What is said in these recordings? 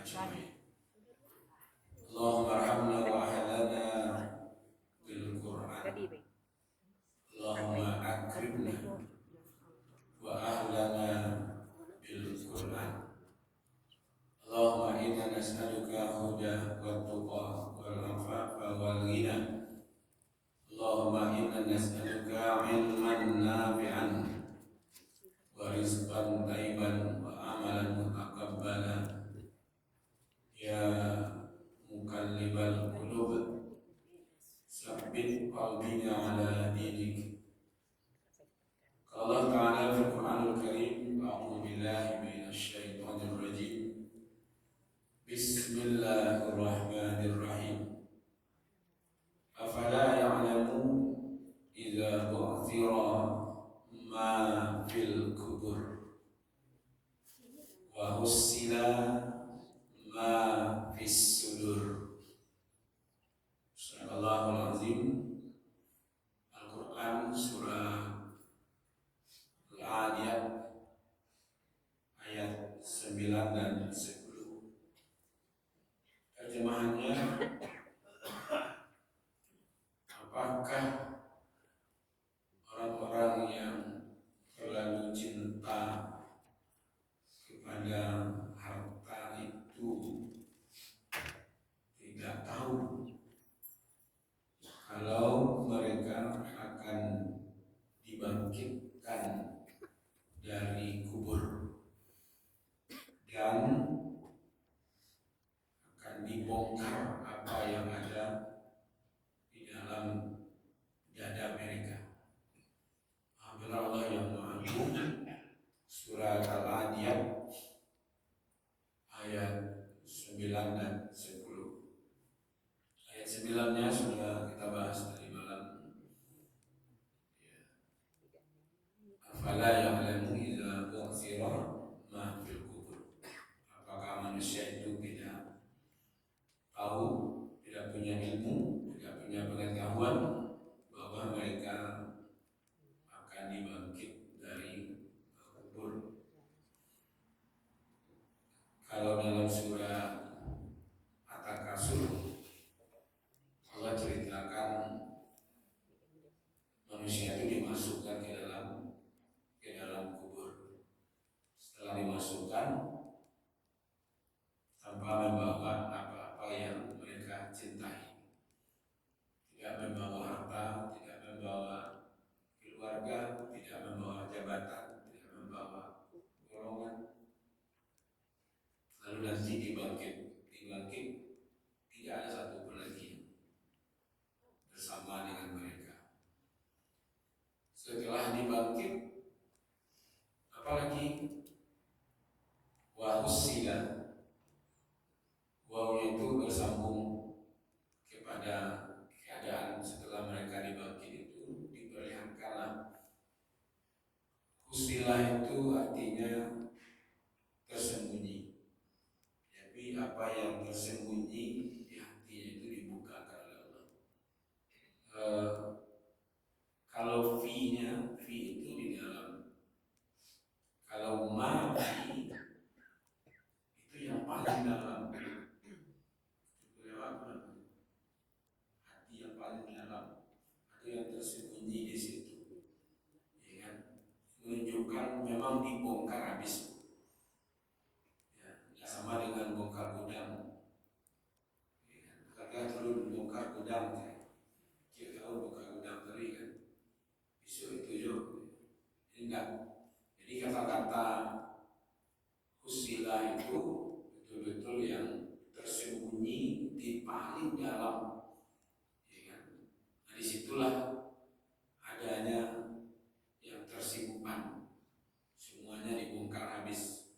أجمعين. اللهم ارحمنا وأهلنا بالقرآن. اللهم أكرمنا وأهلنا بالقرآن. اللهم إنا نسألك هدى والتقى والعفاف والغنى. اللهم إنا نسألك علما نافعا ورزقا طيبا وعملا متقبلا يا مقلب القلوب ثبت قلبي على دينك. قال الله تعالى في القرآن الكريم: أعوذ بالله من الشيطان الرجيم. بسم الله الرحمن الرحيم. أفلا يعلمون إذا بعثر ما في القبور وحصل ما في الصدور. Sadaqallahul azim. Al-Quran surah Al-Adiyat ayat 9 dan 10. Terjemahannya, apakah orang-orang yang terlalu cinta kepada harta itu tidak tahu kalau mereka akan dibangkitkan dari kubur dan akan dibongkar apa yang ada di dalam dada mereka. Benar Allah yang Maha Agung. Surah Al-Adiyat ayat 9 dan 10. Ayat 9-nya sudah kita bahas tadi malam. Afala ya'lamu idza bu'thira ma fil qubur. Apakah manusia itu tidak tahu, tidak punya ilmu, tidak punya pengetahuan bahwa mereka akan dibangkit dari kubur? Kalau dalam surah At-Takasur Allah ceritakan manusia itu dimasukkan ke dalam kubur. Setelah dimasukkan, tanpa membawa apa-apa yang mereka cintai, tidak membawa harta, tidak membawa keluarga, tidak membawa jabatan, tidak membawa golongan. Lalu nanti dibangkit, tidak ada satu pun lagi bersama dengan mereka. Setelah dibangkit, apalagi wahusila, wawnya itu bersambung kepada keadaan setelah mereka dibangkit itu diperlihatkanlah. Husila itu artinya tersembunyi. Jadi apa yang tersembunyi di hatinya itu dibukakan oleh Allah. Kalau fi itu di dalam. Kalau ma fi itu yang paling dalam. Hati yang paling dalam. Ada yang tersembunyi di situ. Ya kan? Menunjukkan memang dibongkar habis. Ya, sama dengan bongkar gudang. Ya kan? Karena terlalu bongkar gudang. Kita tahu bongkar gudang tadi kan. Besok itu juga. Enggak. Jadi kata-kata husila itu betul-betul yang tersembunyi di paling dalam. Ya kan? Nah, disitulah adanya yang tersimpan. Semuanya dibongkar habis.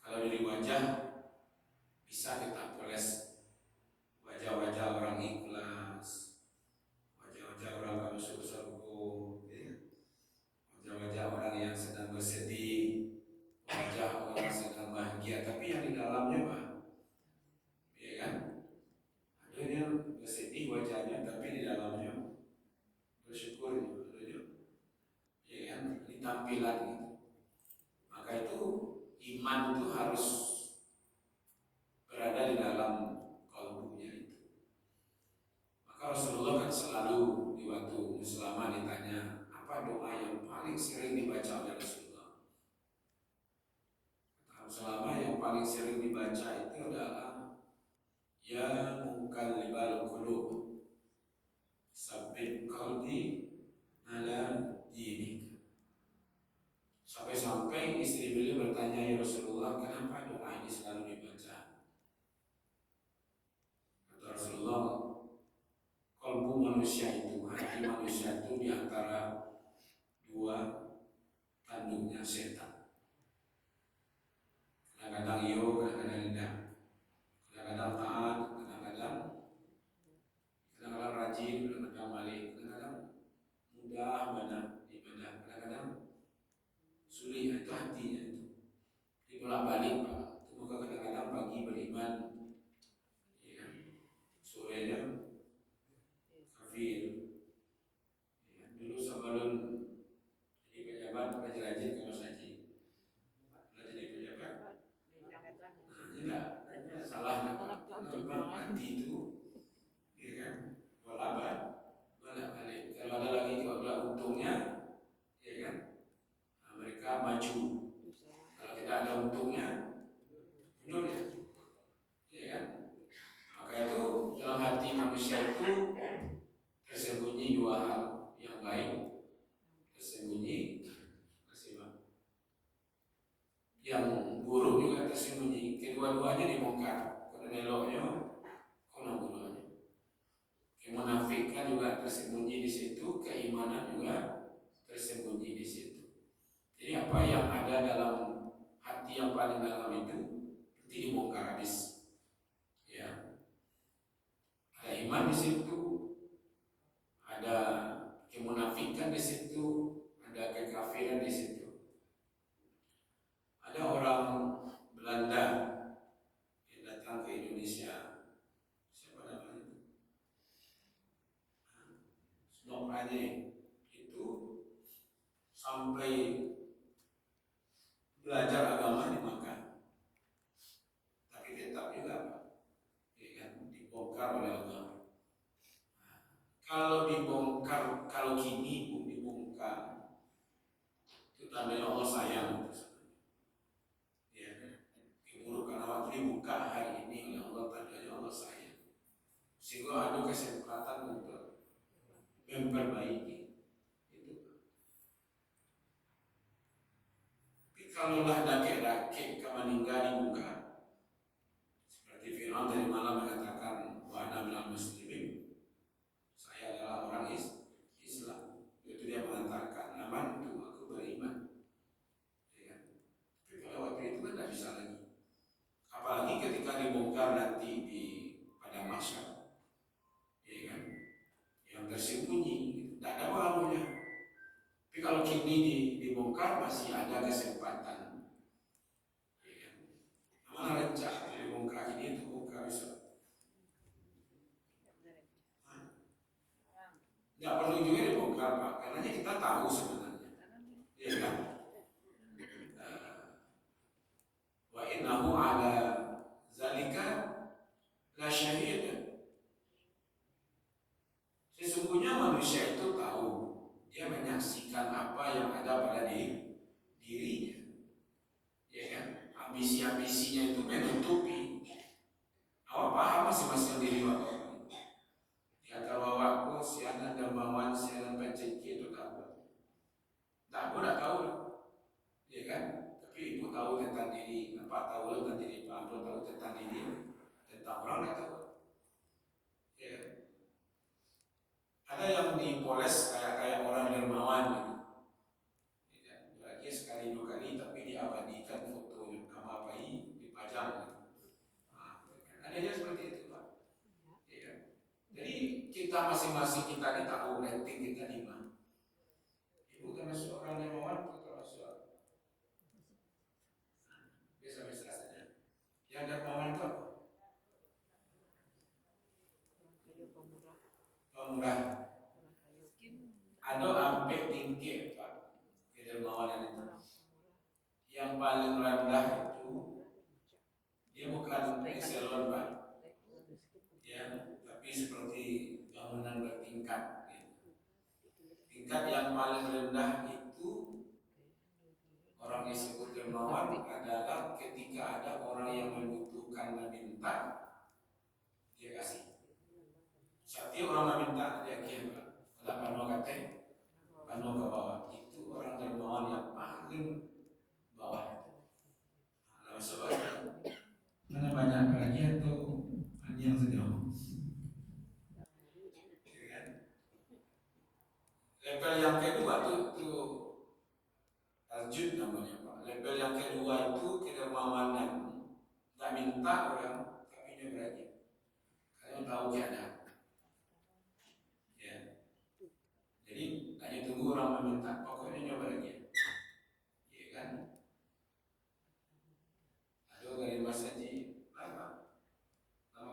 Kalau dari wajah bisa kita poles wajah-wajah orang ikhlas, wajah-wajah orang gak masuk surga, ya. Wajah-wajah orang yang sedang bersedih, wajah orang sedang bahagia, tapi yang di dalamnya Pak, ya kan? Ada yang bersedih wajahnya, tapi di dalamnya bersyukur, ya kan? Di tampilan itu. Maka itu iman itu harus dibaca itu adalah ya muqallibal qulub sabbit qalbi ala dinik. Sampai-sampai istri beliau bertanya, ya Rasulullah, kenapa doa ini selalu dibaca? Kata Rasulullah, kalbu manusia itu, hati manusia itu di antara dua tanduknya setan. Kadang-kadang iyo, kadang-kadang tidak. Kadang-kadang taat, kadang-kadang rajin, kadang-kadang balik, kadang-kadang mudah ibadah, kadang-kadang sulit. Itu hatinya itu. Dibolak-balik Pak. Itu maka kadang-kadang pagi beriman, ya, sorenya kafir. Ya, dulu sebelum jadi pejabat rajin-rajin ke Mas Haji. Jadi pejabat. Nah, tidak salah memang hati itu, ya kan, bolak-balik. Kalau ada lagi kalau ada untungnya, ya kan, mereka maju. Kalau tidak ada untungnya, mundur ya kan. Maka itu dalam hati manusia itu tersembunyi dua hal yang baik, tersembunyi yang buruk juga tersembunyi. Kedua-duanya dibongkar. Kalau eloknya, kalau buruknya. Kemunafikan juga tersembunyi di situ, keimanan juga tersembunyi di situ. Jadi apa yang ada dalam hati yang paling dalam itu nanti dibongkar habis. Ya. Ada iman di situ, ada kemunafikan di situ, ada kekafiran di situ. Ada orang Belanda yang datang ke Indonesia, siapa namanya? Snop Raje itu sampai belajar agama di Makkah, tapi tetap juga ya kan, dibongkar oleh agama. Kalau dibongkar, kalau kini pun dibongkar, itu tandanya Allah sayang. Karena waktu dibuka hari ini oleh Allah, tandanya Allah sayang. Sehingga ada kesempatan untuk memperbaiki itu. Tapi kalau lah dakik-dakik kemeninggal dibuka, seperti Fir'aun dari malam mengatakan wa ana minal muslimin, saya adalah orang Islam. Itu dia mengatakan aman itu, aku beriman. Ya. Tapi pada waktu itu kan tidak bisa lagi. Apalagi ketika dibongkar nanti pada masa, ya kan, yang tersembunyi, tidak ada malunya. Tapi kalau kini dibongkar masih ada kesempatan, ya kan. Mana rencana dibongkar ini itu bongkar bisa. Tidak perlu juga dibongkar Pak, karena kita tahu sebenarnya, ya kan. Wa innahu ala zalika la syahid. Sesungguhnya manusia itu tahu, dia menyaksikan apa yang ada pada dirinya, ya kan. Ambisi-ambisinya itu menutupi. Awak paham masing-masing diri awak. Di antara awakku sianan dermawan, sianan penceki itu tahu. Tak boleh tahu, ya kan. Tapi ibu tahu tentang diri, bapak tahu tentang diri, pak tahu tentang diri, tentang orang tak tahu. Ya. Ada yang dipoles kayak orang dermawan gitu. Ya. Lagi sekali dua kali tapi diabadikan fotonya, nama bayi dipajang gitu. Nah, ada yang seperti itu Pak. Ya. Jadi kita masing-masing kita ini tahu rating kita di mana. Ibu termasuk orang dermawan, termasuk biasa-biasa saja. Yang dermawan itu apa? Pemurah. Ada sampai tinggi Pak, kedermawanan itu. Yang paling rendah itu dia bukan eselon Pak, ya, tapi seperti bangunan bertingkat. Ya. Tingkat yang paling rendah itu Orang disebut dermawan adalah ketika ada orang yang membutuhkan meminta, dia kasih. Setiap orang meminta dia kirim. Ada pano kate, pano ke bawah. Itu orang dermawan yang paling bawah. Nah, sebabnya mana banyak lagi atau yang sejauh. Level yang kedua tuh Arjun namanya Pak. Level yang kedua itu kedermawanan. Tak minta orang, tapi dia berani. Kalian tahu keadaan. Ya. Jadi hanya tunggu orang meminta, pokoknya dia berani. Iya kan? Aduh dari Mas Haji, lama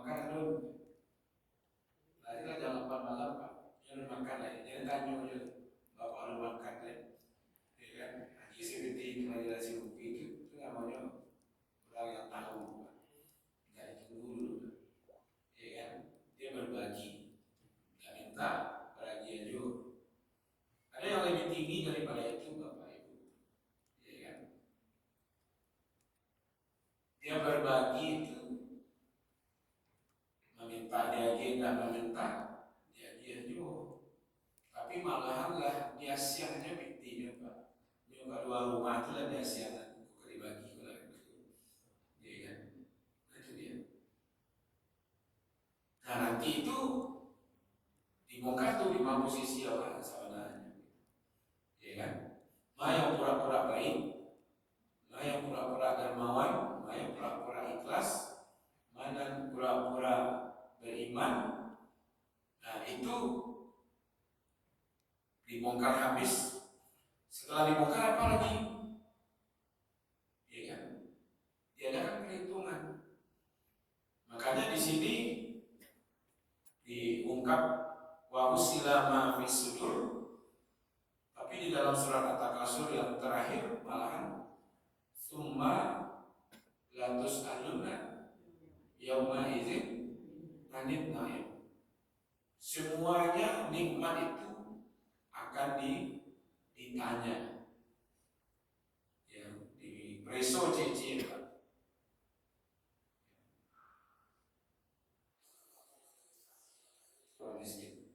kan aduh. Larilah jam 8 malam Pak. Jangan makan lagi, jangan tanya aja. Bapak lu makan deh. Ya kan? Haji seperti kemajuan si Upi itu namanya orang yang tahu. Nggak ditunggu dulu. Ya kan? Dia berbagi. Nggak minta, berbagi aja. Ada yang lebih tinggi daripada itu Bapak Ibu. Ya kan? Dia berbagi itu meminta dia aja, nggak meminta dia juga. Tapi malahan lah dia siangnya buktinya Pak. Nyoba dua rumah itu lah dia siang bukan dibagi kalau itu. Ya kan? Nah, itu dia. Nah nanti itu dibongkar tuh di posisi orang sebenarnya. Ya kan? Mana yang pura-pura baik, mana yang pura-pura dermawan, mana yang pura-pura ikhlas, mana yang pura-pura beriman. Nah itu dibongkar habis. Setelah dibongkar apa lagi? Ya kan? Diadakan perhitungan. Makanya di sini diungkap wa usila ma fis sudur, tapi di dalam surat At-Takasur yang terakhir malahan summa latus aluna yauma idzin anit naim. Semuanya nikmat itu akan ditanya. Ya, di preso cici Pak. Orang miskin.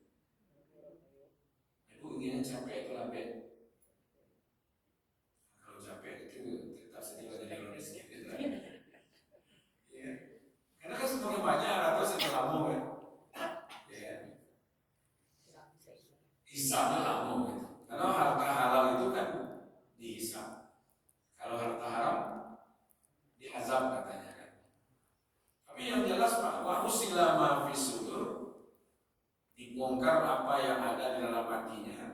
Ibu inginnya capek itu lambat. Kalau capek itu tetap saja jadi orang miskin. Ya. Karena kan semakin banyak atau setelah lama kan. Ya. Hisabnya lama gitu. Karena harta halal itu kan dihisab. Kalau harta haram dihazab katanya kan. Tapi yang jelas Pak, wa usila ma fis sudur, dibongkar apa yang ada di dalam hatinya.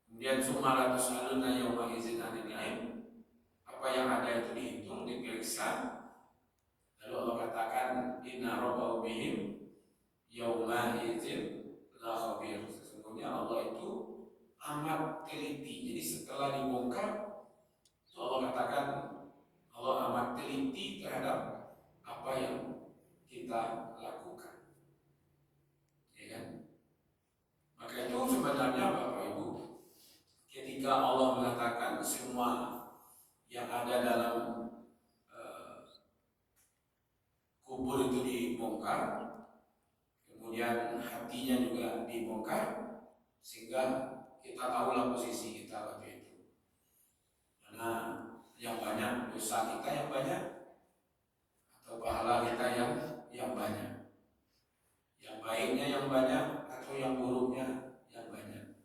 Kemudian sumalatus aluna yauma izin anil naim, apa yang ada itu dihitung, diperiksa. Lalu Allah katakan inna rabbahu bihim yauma izin la khabir. Sesungguhnya Allah itu amat teliti. Jadi setelah dibongkar, Allah katakan Allah amat teliti terhadap apa yang kita lakukan. Ya kan? Maka itu sebenarnya Bapak Ibu, ketika Allah mengatakan semua yang ada dalam kubur itu dibongkar, kemudian hatinya juga dibongkar, sehingga kita tahulah posisi kita waktu itu. Mana yang banyak dosa kita yang banyak, atau pahala kita yang banyak, yang baiknya yang banyak atau yang buruknya yang banyak.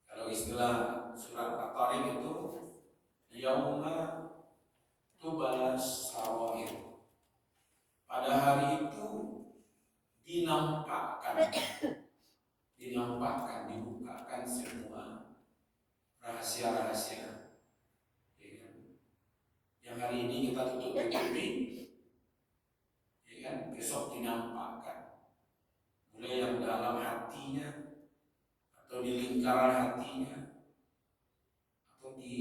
Kalau istilah surat At-Tariq itu yauma tubalas sawair, pada hari itu dinampakkan, dibukakan semua rahasia-rahasia. Ya kan? Yang hari ini kita tutup-tutupi, ya kan? Besok dinampakkan. Mulai yang dalam hatinya, atau di lingkaran hatinya, atau di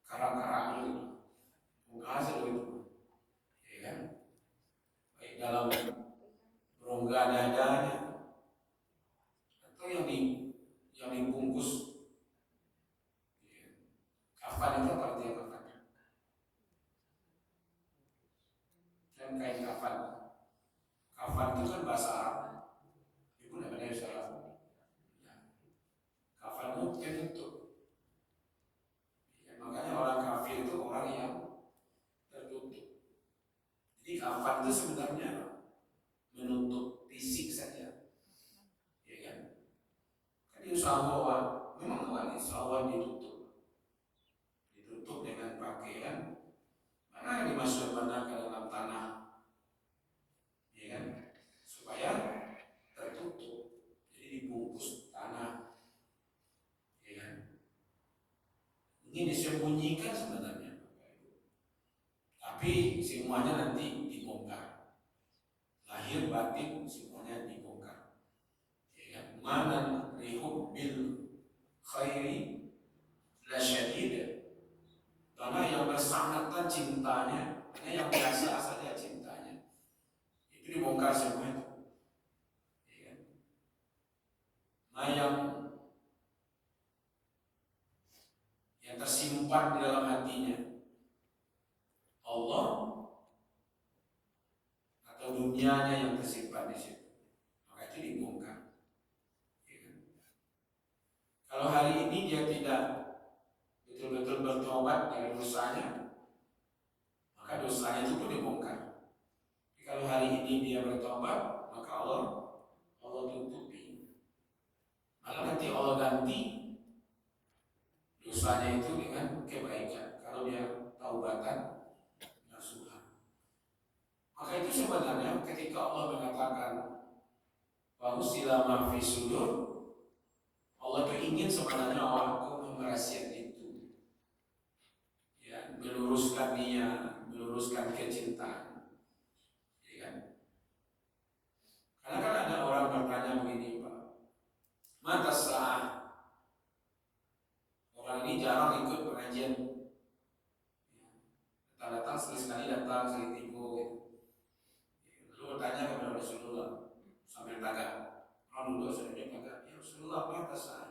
karang-karang itu, hasil itu, ya kan? Baik dalam rongga dadanya, atau yang dibungkus. Kafan itu apa artinya kafan? Kan kain kafan. Kafan itu kan bahasa Arab. Ibu tidak benar salah. Kafan itu penutup. Makanya orang kafir itu orang yang tertutup. Jadi kafan itu sebenarnya menutup fisik saja, ya kan? Kan usahawan, memang awalnya usahawan ditutup dengan pakaian, mana dimasukkan ke dalam tanah, ya kan? Supaya tertutup, jadi dibungkus tanah, ya kan? Ini disembunyikan sebenarnya, tapi semuanya nanti dibongkar. Lahir batin semuanya dibongkar. Ya, mana lihubbil khairi la syadid. Karena yang bersangatan cintanya, karena yang biasa saja cintanya, itu dibongkar semua itu. Ya. Nah yang tersimpan di dalam hatinya Allah atau dunianya yang tersimpan di situ, maka itu dibongkar. Ya. Kalau hari ini dia tidak betul-betul bertobat dari dosanya, maka dosanya itu pun dibongkar. Tapi kalau hari ini dia bertobat, maka Allah tutupi. Maka nanti Allah ganti dosanya itu dengan kebaikan. Kalau dia taubatan nasuha. Maka itu sebenarnya ketika Allah mengatakan wa husila ma fi sudur, Allah itu ingin sebenarnya orang merahasiakan itu, ya, meluruskan niat, meluruskan kecintaan, ya kan? Karena kan ada orang bertanya begini, Pak, mata sah, orang ini jarang ikut pengajian, ya, datang sekali datang, sekali tiba, gitu. Lalu bertanya kepada Rasulullah sambil tagak, orang dulu sebenarnya tagak, ya Rasulullah mata sah.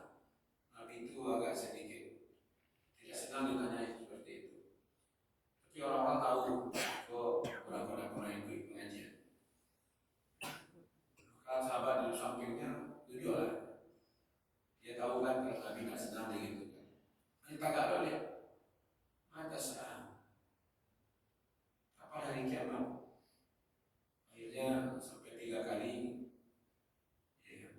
Nabi itu agak sedikit tidak senang ditanya seperti itu. Tapi orang-orang tahu kok orang-orang yang ikut pengajian. Kalau sahabat di sampingnya beliau lah, dia tahu kan kalau Nabi tidak senang begitu kan. Kita gak tahu dia, maka sah. Apa hari kiamat? Akhirnya sampai 3 kali. Ya.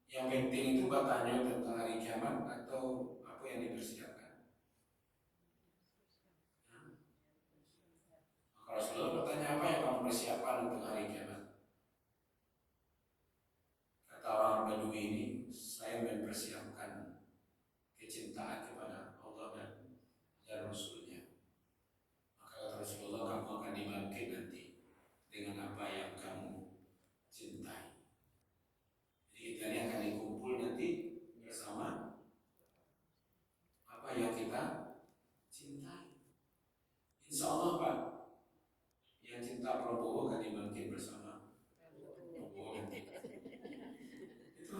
Yang penting itu bertanya tentang hari kiamat atau apa yang dipersiapkan. Kalau Rasulullah bertanya apa yang kamu persiapkan untuk hari kiamat? Kata orang Badui ini, saya mempersiapkan kecintaan kepada Allah dan Rasulnya. Maka kata Rasulullah, kamu akan dibangkit nanti dengan apa yang kamu cintai. Jadi kita ini akan dikumpul nanti bersama apa yang kita cintai. Insya Allah Pak, yang cinta Prabowo akan dibangkit bersama Prabowo nanti. Itu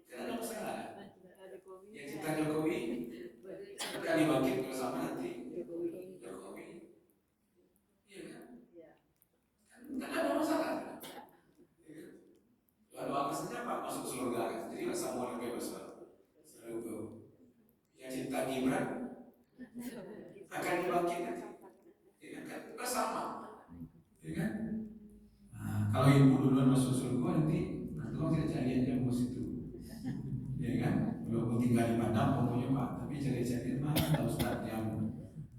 kan ada masalah. Yang cinta Jokowi akan dibangkit bersama nanti Jokowi. Iya kan? Kan ada masalah. Doakan saja Pak masuk surga kan. Jadi rasa mau bebas Pak. Yang cinta Gibran akan dibangkit nanti. Ya kan? Bersama. Ya kan? Nah, kalau ibu duluan masuk surga nanti kita cari aja bos itu. Ya kan? Belum tinggal di Padang pokoknya Pak. Tapi cari-cari mana Ustaz yang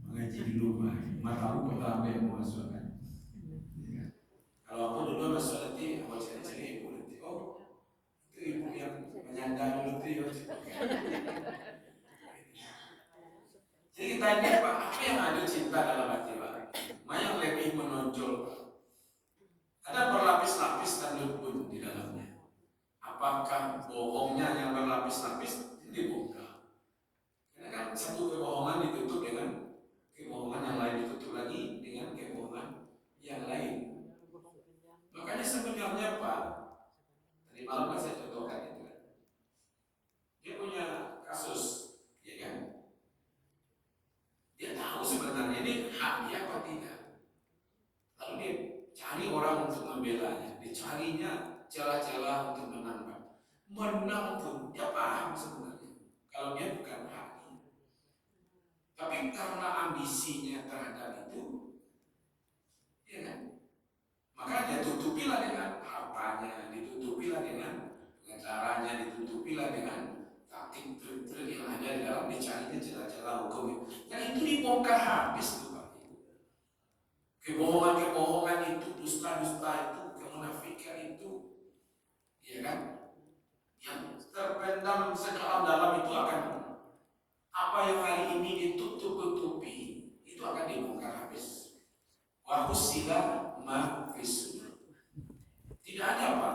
mengaji dulu Pak. Mataru pertama yang mau masuk kan. Ya kan? Kalau aku dulu masuk nanti aku cari-cari ibu nanti. Oh, itu ibu yang menyandang dulu tuh ya. Jadi kita lihat Pak, apa yang ada cinta dalam hati Pak? Mana yang lebih menonjol Pak? Ada berlapis-lapis tanduk pun di dalamnya. Apakah bohongnya yang berlapis-lapis dibongkar? Karena kan satu kebohongan ditutup dengan kebohongan yang lain, ditutup lagi dengan kebohongan yang lain. Makanya sebenarnya Nanti malam kan saya contohkan itu kan. Dia punya kasus, ya kan? Dia tahu sebenarnya ini hak dia apa tidak. Lalu dia cari orang untuk membelanya, dicarinya celah-celah untuk menang. Menang pun dia paham sebenarnya kalau dia bukan haknya. Tapi karena ambisinya terhadap itu, ya kan? Maka dia tutupilah dengan hartanya, ditutupilah dengan pengacaranya, ditutupilah dengan taktik trik-trik yang ada di dalam dicarinya celah-celah hukum. Dan itu dibongkar habis tuh Pak. Kebohongan-kebohongan itu, dusta-dusta itu, kemunafikan itu, ya kan? Yang terpendam sedalam-dalam itu akan, apa yang hari ini ditutup-tutupi itu akan dibongkar habis. Wa husila ma fis. Tidak ada apa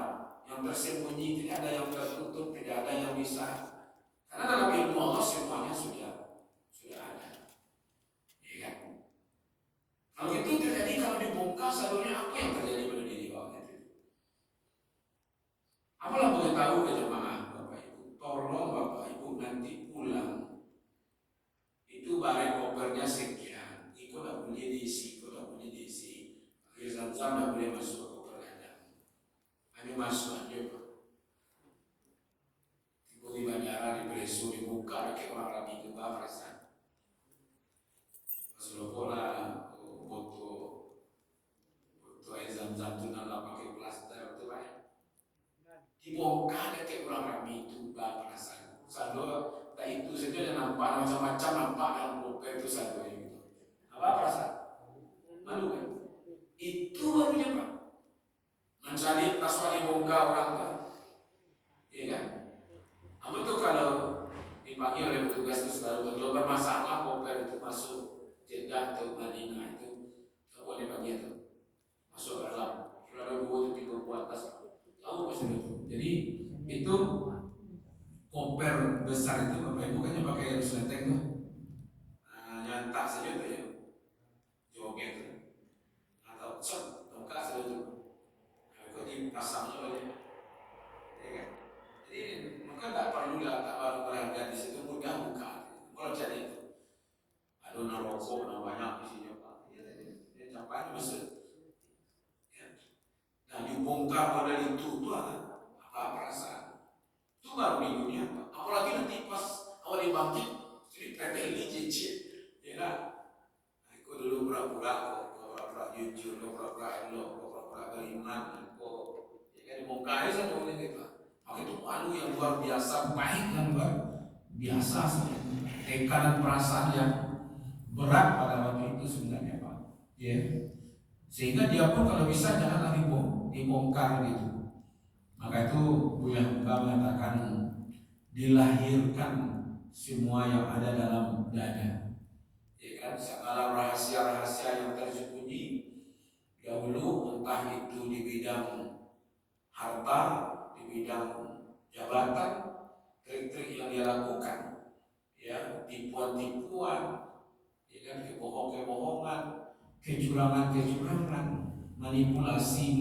yang tersembunyi, tidak ada yang tertutup, tidak ada yang bisa. Karena dalam ilmu Allah semuanya sudah ada. Ya kan? Kalau itu terjadi, kalau dibongkar, sebenarnya apa yang terjadi pada diri orang itu? Apalah boleh tahu ke jemaah Bapak Ibu, tolong Bapak Ibu nanti pulang itu barang kopernya sekian, ikut tak boleh diisi, air zam-zam tak boleh masuk ke koper Anda. Hanya masuk aja Pak. Di bandara, di Bresu, dibuka, kayak orang rabi itu Pak perasaan. Masuk pola foto air zam-zam itu nggak pakai plaster itu Pak. Dibongkar kayak orang rabi itu Pak perasaan. Sando tak itu saja ada nampak macam-macam nampak dalam koper itu sando itu. Apa perasaan? Malu kan? Itu barunya Pak. Mencari taswa dibongkar orang Pak. Iya kan? Apa tuh kalau dipanggil oleh petugas itu kalau bermasalah koper itu masuk Jeddah atau Madinah itu tak boleh bagi itu masuk ke dalam. Sudah ada dua tiga ke atas. Tahu pasti itu. Jadi itu koper besar itu Bapak Ibu bukannya pakai resleting tuh. Nyantak saja tuh ya. Joget tuh. Atau cek tongkat saja tuh. Kalau dipasangnya oleh ya kan? Jadi maka tak perlu lah tak baru berada di situ mudah buka. Kalau jadi itu ada rokok banyak di sini Pak. Ya campaknya besar. Ya. Nah dibongkar model itu tuh apa perasaan? Itu baru di dunia Pak. Apalagi nanti pas awal dibangkit, jadi preteli cicit, ya kan? Nah, aku dulu pura-pura jujur, pura-pura elok, pura-pura beriman, ya kan dibongkar saja oleh kita. Maka itu malu yang luar biasa, baik yang luar biasa, tekanan perasaan yang berat pada waktu itu sebenarnya Pak. Ya. Sehingga dia pun kalau bisa janganlah dibongkar gitu. Maka itu Buya Hamka mengatakan dilahirkan semua yang ada dalam dada. Ya kan, segala rahasia-rahasia yang tersembunyi dahulu entah itu di bidang harta, di bidang jabatan, trik-trik yang dia lakukan, ya tipuan-tipuan, ya kan kebohongan-kebohongan, kecurangan-kecurangan, manipulasi,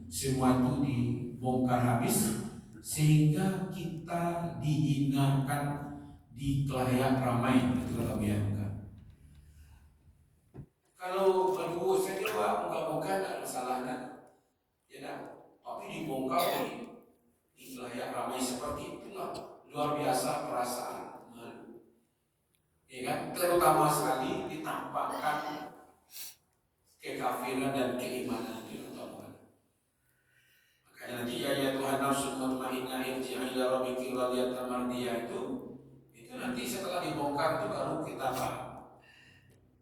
semua itu dibongkar habis sehingga kita dihinakan di kelayak ramai itu kalau biarkan. Kalau berdua saja Pak, muka-muka tidak ada salahnya, ya kan? Tapi dibongkar di kelayak ramai seperti itulah luar biasa perasaan malu, ya kan? Terutama sekali ditampakkan kekafiran dan keimanan itu utama. Makanya nanti ya Tuhan nafsu mutmainnah irji'i ila rabbiki radiyatan mardiyah itu nanti setelah dibongkar itu baru kita paham.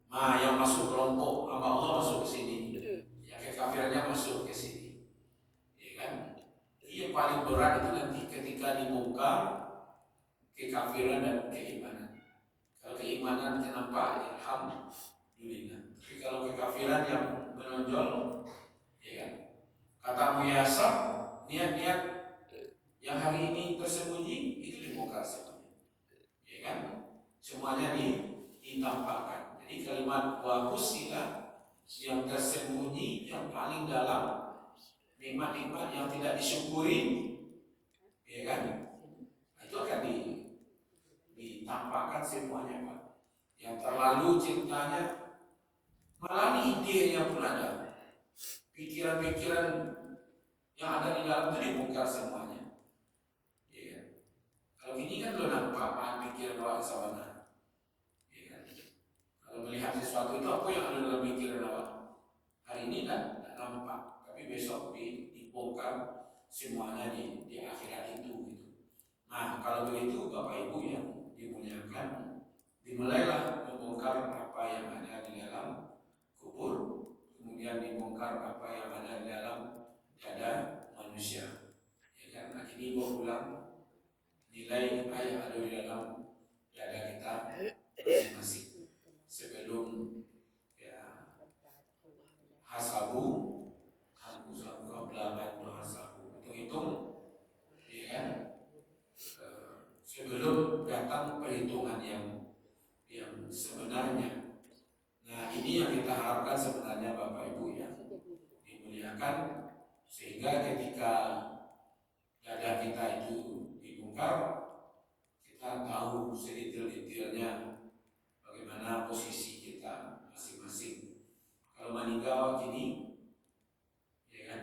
Nah, yang masuk kelompok hamba Allah masuk ke sini, yang kekafirannya masuk ke sini, ya kan? Yang paling berat itu nanti ketika dibongkar kekafiran dan keimanan. Kalau keimanan nampak, alhamdulillah. Tapi kalau kekafiran yang menonjol, ya kan? Kata muyasab, niat-niat yang hari ini tersembunyi itu dibongkar semuanya, ya kan? Semuanya ditampakkan. Jadi kalimat wa husila yang tersembunyi yang paling dalam nikmat-nikmat yang tidak disyukuri, ya kan? Itu akan ditampakkan semuanya, Pak. Yang terlalu cintanya, malah idenya pun ada, pikiran-pikiran yang ada di dalam itu dibongkar semuanya, ya kan? Kalau gini kan lo nampak pikiran awak sama, ya kan? Kalau melihat sesuatu itu apa yang ada dalam pikiran awak hari ini kan tidak nampak, tapi besok dibongkar semuanya di akhirat itu gitu. Nah, kalau begitu Bapak Ibu yang dimuliakan, dimulailah membongkar apa yang ada di dalam kubur, kemudian dibongkar apa yang ada di dalam dada manusia. Ya kan? Nah, ini berulang nilai apa yang ada di dalam dada kita masing-masing. Sebelum ya hasabu, hasabu qabla hasabu, hitung, ya kan? Sebelum datang perhitungan yang sebenarnya. Nah, ini yang kita harapkan sebenarnya Bapak Ibu ya, dimuliakan, sehingga ketika dada kita itu dibongkar, kita tahu sedetail-detailnya bagaimana posisi kita masing-masing. Kalau meninggal gini, ya kan?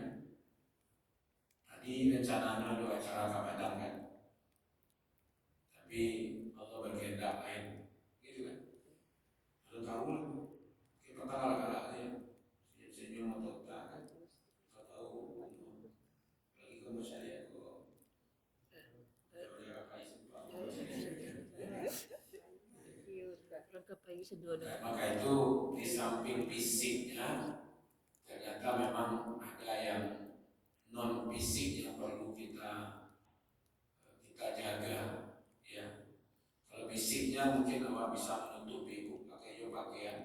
Tadi rencananya ada acara Ramadan kan, tapi Allah berkehendak lain, gitu kan? Lalu tahu kita tanggal-tanggalnya senyum atau tak kan? Tahu lagi kamu saya kok maka itu di samping fisiknya ternyata memang ada yang non fisik yang perlu kita jaga ya. Kalau fisiknya mungkin awak bisa menutupi pakai pakaian,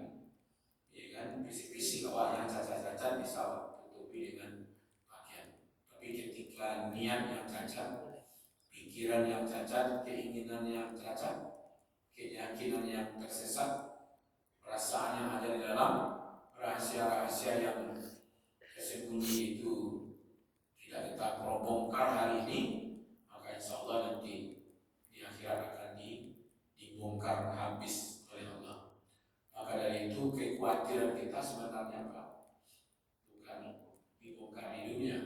ya kan? Fisik awak yang cacat-cacat bisa tutupi dengan pakaian. Tapi ketika niat yang cacat, pikiran yang cacat, keinginan yang cacat, keyakinan yang tersesat, perasaan yang ada di dalam, rahasia-rahasia yang tersembunyi itu tidak kita bongkar hari ini, maka insya Allah nanti di akhirat akan dibongkar habis oleh Allah. Maka dari itu kekhawatiran kita sebenarnya apa? Bukan dibongkar di dunia.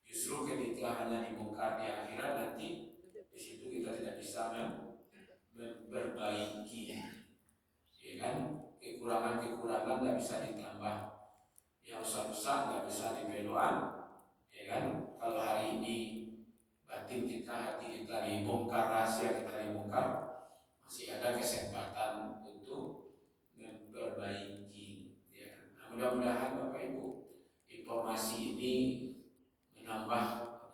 Justru ketika hanya dibongkar di akhirat nanti, di situ kita tidak bisa memperbaiki, ya kan? Kekurangan tidak bisa ditambah, yang rusak-rusak tidak bisa dibelokan, ya kan? Kalau hari ini batin kita, hati kita dibongkar, rahasia kita dibongkar, masih ada kesempatan untuk memperbaiki, ya. Nah, mudah-mudahan Bapak Ibu informasi ini menambah,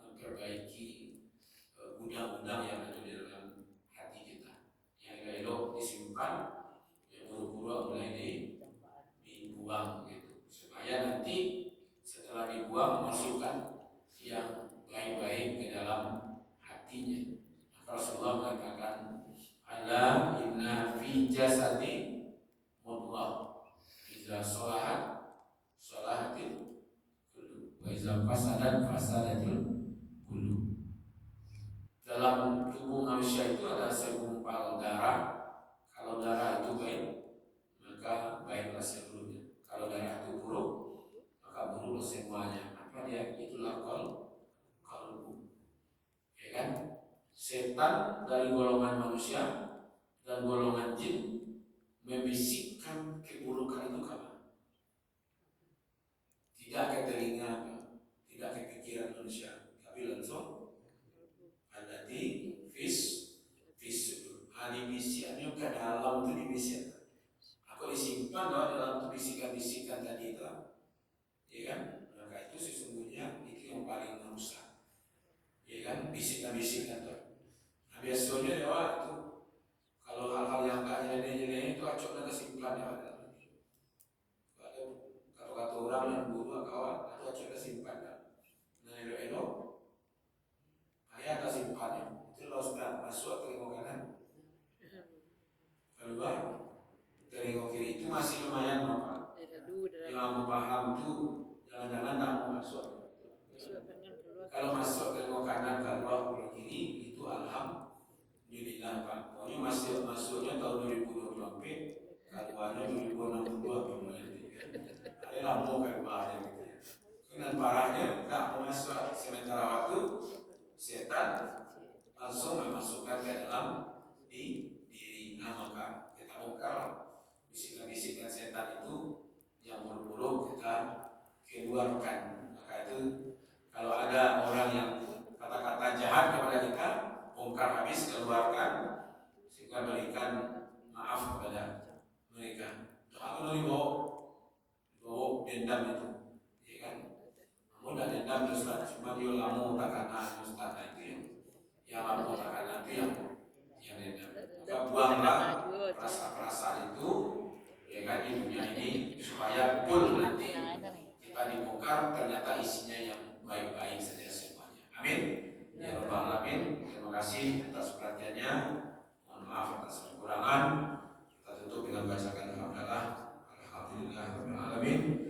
memperbaiki gudang-gudang yang ada di dalam hati kita, yang elok disimpan, yang buruk-buruk mulai dibuang gitu, supaya nanti setelah dibuang masukkan yang baik-baik ke dalam hatinya. Maka Rasulullah mengatakan, ala inna fi jasadi mudghah idza sholahat sholahatil kullu wa idza fasadat fasadatil kullu. Dalam tubuh manusia itu ada segumpal darah. Kalau darah itu baik, maka baiklah seluruhnya. Kalau darah itu buruk, maka buruklah semuanya. Apa dia? Itulah qalbu. Ya kan? Setan dari golongan manusia dan golongan jin membisikkan keburukan itu kapan? Tidak ke telinga, tidak ke pikiran manusia, tapi langsung ada di dibisikannya ke dalam, itu dibisikkan. Aku disimpan dalam itu bisikan-bisikan tadi itu, ya kan? Maka itu sesungguhnya itu yang paling merusak, ya kan? Bisikan-bisikan itu. Nah, biasanya ya itu kalau hal-hal yang gak nyeleneh itu acoknya kesimpan ya. Ada kata-kata orang yang buruk kawan, atau acoknya setan langsung memasukkan ke dalam diri. Nah, maka kita bongkar bisikan-bisikan setan itu yang buruk-buruk, kita keluarkan. Maka itu kalau ada orang yang kata-kata jahat kepada kita, bongkar habis, keluarkan, sehingga berikan maaf kepada mereka. Aku dibawa dendam itu, ya kan? Kamu udah dendam Ustaz, cuma dia lamu tak kena Ustaz, itu yang lamu tak kena itu yang dendam. Maka buanglah rasa-rasa itu, ya kan, di dunia ini supaya pun nanti kita dibongkar ternyata isinya yang baik-baik saja semuanya. Amin. Ya Rabbal Alamin. Terima kasih atas perhatiannya. Mohon maaf atas kekurangan. Kita tutup dengan bacakan hamdalah. Alhamdulillah Rabbil Alamin.